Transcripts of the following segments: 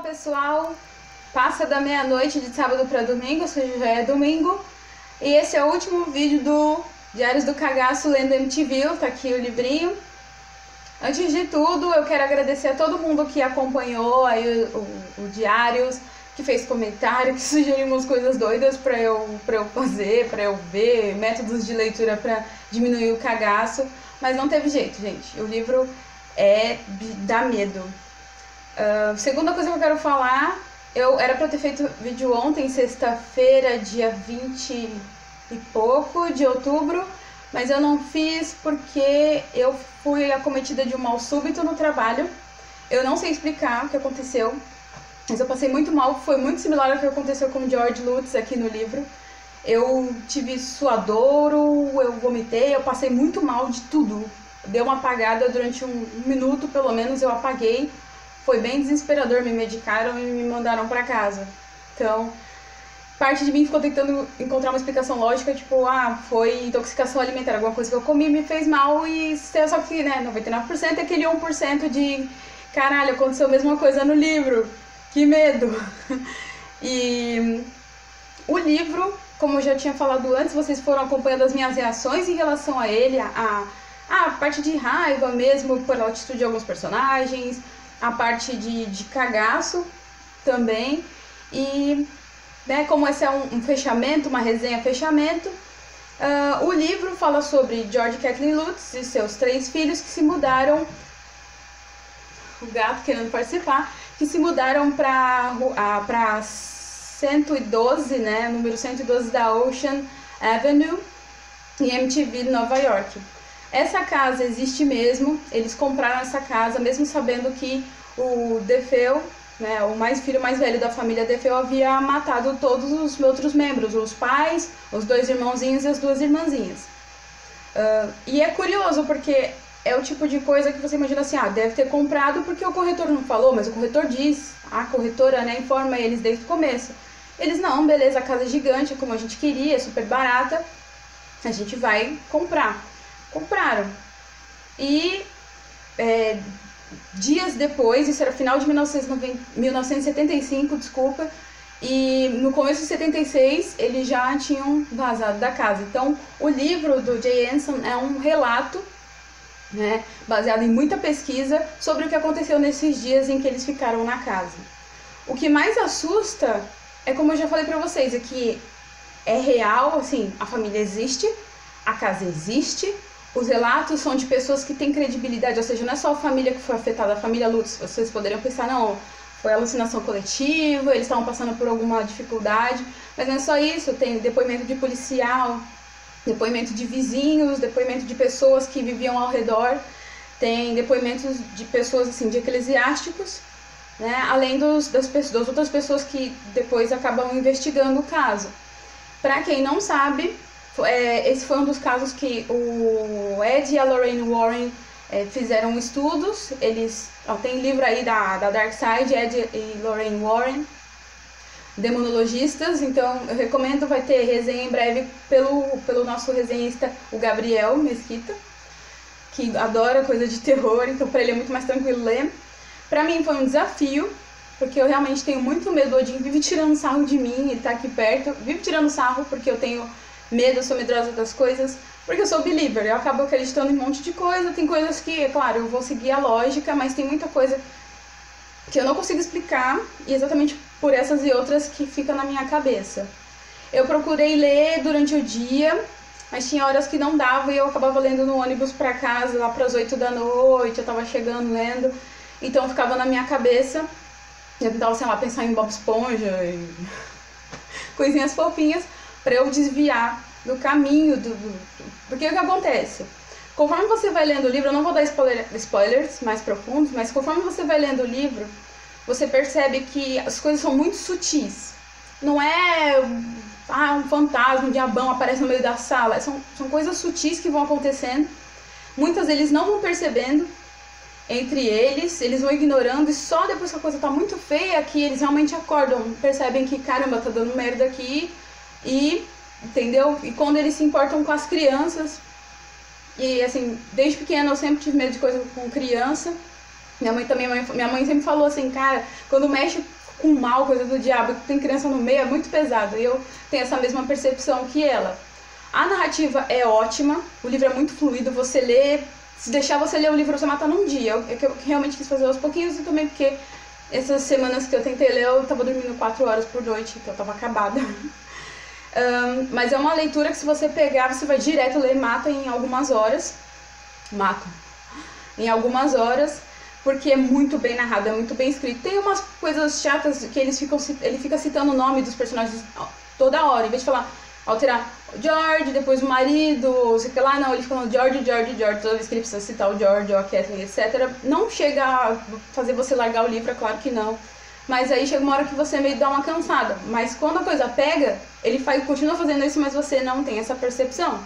Fala pessoal, passa da meia-noite de sábado para domingo, ou seja, já é domingo. E esse é o último vídeo do Diários do Cagaço lendo MTV, tá aqui o livrinho. Antes de tudo, eu quero agradecer a todo mundo que acompanhou aí o Diários, que fez comentário, que sugeriu umas coisas doidas pra eu fazer, pra eu ver, métodos de leitura pra diminuir o cagaço. Mas não teve jeito, gente. O livro dá medo. Segunda coisa que eu quero falar, era pra ter feito vídeo ontem, sexta-feira, dia 20 e pouco de outubro, mas eu não fiz porque eu fui acometida de um mal súbito no trabalho. Eu não sei explicar o que aconteceu, mas eu passei muito mal, foi muito similar ao que aconteceu com George Lutz aqui no livro. Eu tive suadouro, eu vomitei, eu passei muito mal de tudo. Deu uma apagada durante um minuto, pelo menos, eu apaguei. Foi bem desesperador, me medicaram e me mandaram pra casa. Então, parte de mim ficou tentando encontrar uma explicação lógica, tipo, foi intoxicação alimentar, alguma coisa que eu comi me fez mal, e só que, 99% é aquele 1% de, caralho, aconteceu a mesma coisa no livro, que medo. E o livro, como eu já tinha falado antes, vocês foram acompanhando as minhas reações em relação a ele, a parte de raiva mesmo, pela atitude de alguns personagens, a parte de cagaço também, e como esse é um fechamento, uma resenha fechamento, o livro fala sobre George Kathleen Lutz e seus 3 filhos que se mudaram, o gato querendo participar, que se mudaram para 112, número 112 da Ocean Avenue, em MTV, Nova York. Essa casa existe mesmo, eles compraram essa casa, mesmo sabendo que o DeFeo, o filho mais velho da família DeFeo, havia matado todos os outros membros, os pais, os 2 irmãozinhos e as 2 irmãzinhas. E é curioso, porque é o tipo de coisa que você imagina assim, deve ter comprado porque o corretor não falou, mas o corretor diz, a corretora informa eles desde o começo. Eles, não, beleza, a casa é gigante, como a gente queria, é super barata, a gente vai comprar. Compraram. E dias depois, isso era final de 1975, desculpa, e no começo de 76 eles já tinham vazado da casa. Então o livro do Jay Anson é um relato, baseado em muita pesquisa sobre o que aconteceu nesses dias em que eles ficaram na casa. O que mais assusta é, como eu já falei pra vocês, é que é real, assim, a família existe, a casa existe. Os relatos são de pessoas que têm credibilidade, ou seja, não é só a família que foi afetada, a família Lutz. Vocês poderiam pensar, não, foi alucinação coletiva, eles estavam passando por alguma dificuldade, mas não é só isso, tem depoimento de policial, depoimento de vizinhos, depoimento de pessoas que viviam ao redor, tem depoimentos de pessoas, assim, de eclesiásticos, além das outras pessoas que depois acabam investigando o caso. Para quem não sabe, esse foi um dos casos que o Ed e a Lorraine Warren fizeram estudos. Eles tem livro aí da Dark Side, Ed e Lorraine Warren, demonologistas. Então eu recomendo, vai ter resenha em breve pelo nosso resenhista, o Gabriel Mesquita, que adora coisa de terror, então para ele é muito mais tranquilo ler. Para mim foi um desafio, porque eu realmente tenho muito medo. O Odin vive tirando sarro de mim, ele tá aqui perto, vive tirando sarro porque eu tenho medo, eu sou medrosa das coisas, porque eu sou believer, eu acabo acreditando em um monte de coisa. Tem coisas que, é claro, eu vou seguir a lógica, mas tem muita coisa que eu não consigo explicar, e exatamente por essas e outras que ficam na minha cabeça. Eu procurei ler durante o dia, mas tinha horas que não dava e eu acabava lendo no ônibus pra casa, lá pras 8 da noite, eu tava chegando lendo, então ficava na minha cabeça, eu tentava, sei lá, pensar em Bob Esponja e coisinhas fofinhas, para eu desviar do caminho porque o que acontece? Conforme você vai lendo o livro, eu não vou dar spoilers mais profundos, mas conforme você vai lendo o livro, você percebe que as coisas são muito sutis. Não é um fantasma, um diabão aparece no meio da sala. São coisas sutis que vão acontecendo. Muitas eles não vão percebendo entre eles vão ignorando, e só depois que a coisa tá muito feia que eles realmente acordam, percebem que, caramba, tá dando merda aqui. Entendeu? E quando eles se importam com as crianças, e assim, desde pequena eu sempre tive medo de coisa com criança, Minha mãe sempre falou assim, cara, quando mexe com mal, coisa do diabo, que tem criança no meio, é muito pesado. E eu tenho essa mesma percepção que ela. A narrativa é ótima, o livro é muito fluido, você lê, se deixar você ler o livro, você mata num dia. Eu realmente quis fazer aos pouquinhos e também porque essas semanas que eu tentei ler, eu tava dormindo 4 horas por noite, então eu tava acabada. Mas é uma leitura que se você pegar, você vai direto ler, mata em algumas horas. Mata. Em algumas horas. Porque é muito bem narrado, é muito bem escrito. Tem umas coisas chatas que ele fica citando o nome dos personagens toda hora. Em vez de falar, alterar George, depois o marido, sei que lá, não, ele fica falando George, toda vez que ele precisa citar o George ou a Kathleen, etc. Não chega a fazer você largar o livro, é claro que não. Mas aí chega uma hora que você meio dá uma cansada. Mas quando a coisa pega, ele continua fazendo isso, mas você não tem essa percepção.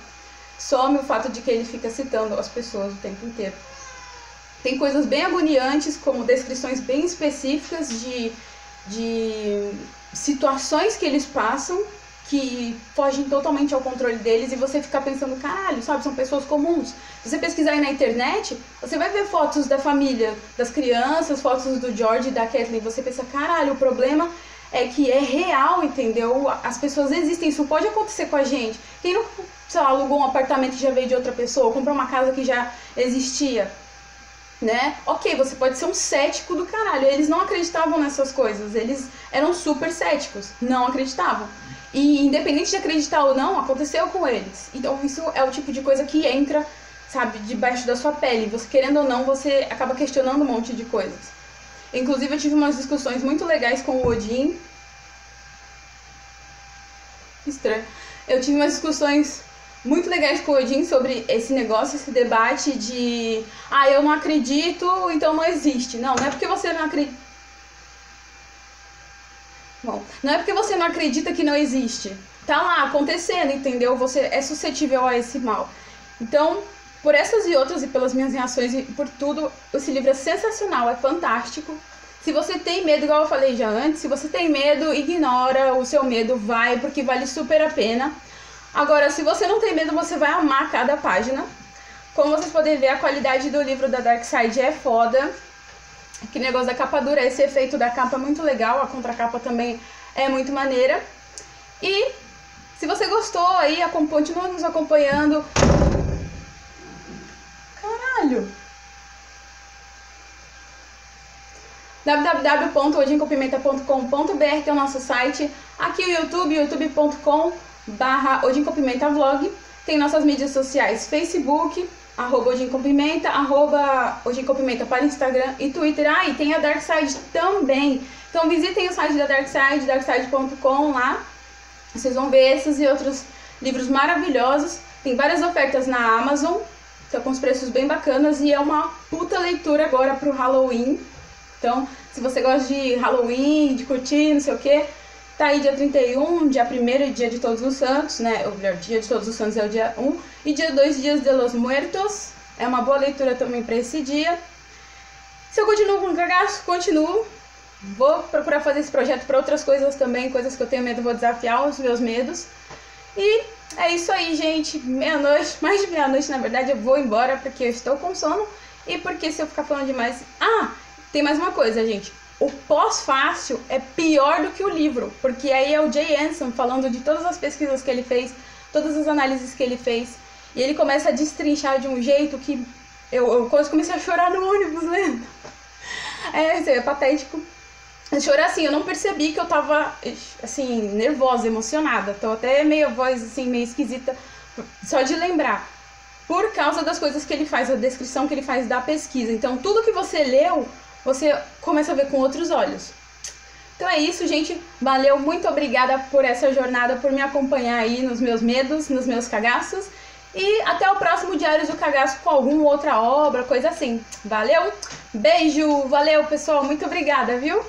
Some o fato de que ele fica citando as pessoas o tempo inteiro. Tem coisas bem agoniantes, como descrições bem específicas de situações que eles passam, que fogem totalmente ao controle deles, e você fica pensando, caralho, sabe, são pessoas comuns. Se você pesquisar aí na internet, você vai ver fotos da família, das crianças, fotos do George e da Kathleen, você pensa, caralho, o problema é que é real, entendeu? As pessoas existem, isso pode acontecer com a gente. Quem não, sei lá, alugou um apartamento que já veio de outra pessoa, comprou uma casa que já existia, né? Ok, você pode ser um cético do caralho. Eles não acreditavam nessas coisas. Eles eram super céticos. Não acreditavam. E independente de acreditar ou não, aconteceu com eles. Então isso é o tipo de coisa que entra, sabe, debaixo da sua pele. Você, querendo ou não, você acaba questionando um monte de coisas. Inclusive eu tive umas discussões muito legais com o Odin. Estranho. Eu tive umas discussões muito legais com o Odin sobre esse negócio, esse debate de eu não acredito, então não existe. Não é porque você não acredita. Bom, não é porque você não acredita que não existe. Tá lá acontecendo, entendeu? Você é suscetível a esse mal. Então, por essas e outras, e pelas minhas reações e por tudo, esse livro é sensacional, é fantástico. Se você tem medo, igual eu falei já antes, se você tem medo, ignora o seu medo, vai, porque vale super a pena. Agora, se você não tem medo, você vai amar cada página. Como vocês podem ver, a qualidade do livro da Darkseid é foda. Aquele negócio da capa dura, esse efeito da capa é muito legal, a contracapa também é muito maneira. E se você gostou aí, continua nos acompanhando. Caralho! www.odincompimenta.com.br, que é o nosso site. Aqui o YouTube, youtube.com/odincompimenta-vlog. Tem nossas mídias sociais, Facebook, @odincompimenta, @odincompimenta para Instagram e Twitter. E tem a Darkseid também. Então visitem o site da Darkseid, darkseid.com lá. Vocês vão ver esses e outros livros maravilhosos. Tem várias ofertas na Amazon, tá com os preços bem bacanas, e é uma puta leitura agora pro Halloween. Então, se você gosta de Halloween, de curtir, não sei o que, tá aí dia 31, dia 1º e dia de Todos os Santos, né? Ou melhor, dia de Todos os Santos é o dia 1, e dia 2, Dias de los Muertos. É uma boa leitura também pra esse dia. Se eu continuo com cagaço, continuo. Vou procurar fazer esse projeto para outras coisas também, coisas que eu tenho medo, vou desafiar os meus medos. E é isso aí, gente. Meia-noite, mais de meia-noite, na verdade, eu vou embora porque eu estou com sono e porque se eu ficar falando demais... Tem mais uma coisa, gente. O pós-fácil é pior do que o livro, porque aí é o Jay Anson falando de todas as pesquisas que ele fez, todas as análises que ele fez, e ele começa a destrinchar de um jeito que eu quase comecei a chorar no ônibus lendo. É patético. Eu chorei assim, eu não percebi que eu tava, assim, nervosa, emocionada. Tô até meio voz, assim, meio esquisita, só de lembrar. Por causa das coisas que ele faz, a descrição que ele faz da pesquisa. Então, tudo que você leu, você começa a ver com outros olhos. Então é isso, gente. Valeu, muito obrigada por essa jornada, por me acompanhar aí nos meus medos, nos meus cagaços. E até o próximo Diários do Cagaço com alguma outra obra, coisa assim. Valeu, beijo, valeu pessoal, muito obrigada, viu?